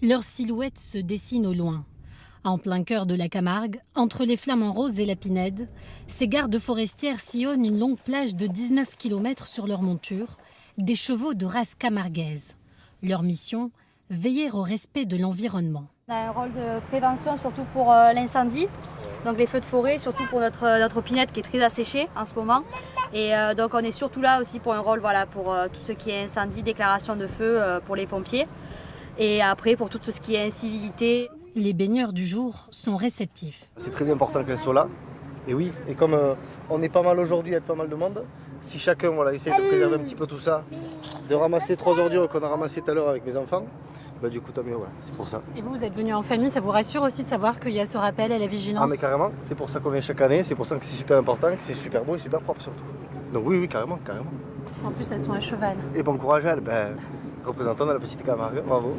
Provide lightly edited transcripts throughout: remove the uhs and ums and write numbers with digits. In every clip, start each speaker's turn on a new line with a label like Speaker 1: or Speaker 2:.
Speaker 1: Leur silhouette se dessine au loin. En plein cœur de la Camargue, entre les Flamands Roses et la Pinède, ces gardes forestières sillonnent une longue plage de 19 km sur leur monture, des chevaux de race camarguaise. Leur mission, veiller au respect de l'environnement.
Speaker 2: On a un rôle de prévention surtout pour l'incendie, donc les feux de forêt, surtout pour notre pinède qui est très asséchée en ce moment. Et donc on est surtout là aussi pour un rôle pour tout ce qui est incendie, déclaration de feu pour les pompiers. Et après pour tout ce qui est incivilité.
Speaker 1: Les baigneurs du jour sont réceptifs.
Speaker 3: C'est très important qu'elles soient là. Et oui, et comme on est pas mal aujourd'hui, il y a pas mal de monde, si chacun essaie de préserver un petit peu tout ça, de ramasser 3 ordures qu'on a ramassées tout à l'heure avec mes enfants, du coup tant mieux, c'est pour ça.
Speaker 1: Et vous êtes venus en famille, ça vous rassure aussi de savoir qu'il y a ce rappel à la vigilance?
Speaker 3: Ah mais carrément, c'est pour ça qu'on vient chaque année, c'est pour ça que c'est super important, que c'est super beau et super propre surtout. Donc oui, carrément.
Speaker 1: En plus elles sont à cheval.
Speaker 3: Et bon courage à elles, représentant de la petite Camargue, bravo.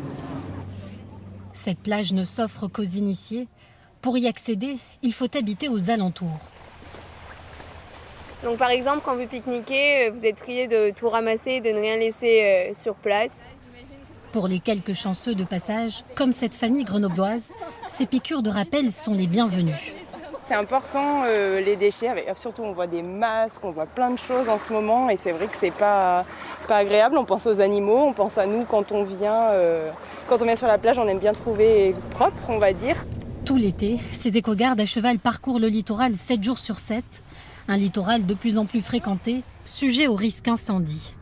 Speaker 1: Cette plage ne s'offre qu'aux initiés. Pour y accéder, il faut habiter aux alentours.
Speaker 4: Donc par exemple, quand vous pique-niquez, vous êtes prié de tout ramasser et de ne rien laisser sur place.
Speaker 1: Pour les quelques chanceux de passage, comme cette famille grenobloise, ces piqûres de rappel sont les bienvenues.
Speaker 5: C'est important les déchets, surtout on voit des masques, on voit plein de choses en ce moment et c'est vrai que c'est pas agréable. On pense aux animaux, on pense à nous quand on vient sur la plage, on aime bien trouver propre, on va dire.
Speaker 1: Tout l'été, ces éco-gardes à cheval parcourent le littoral 7 jours sur 7, un littoral de plus en plus fréquenté, sujet au risque incendie.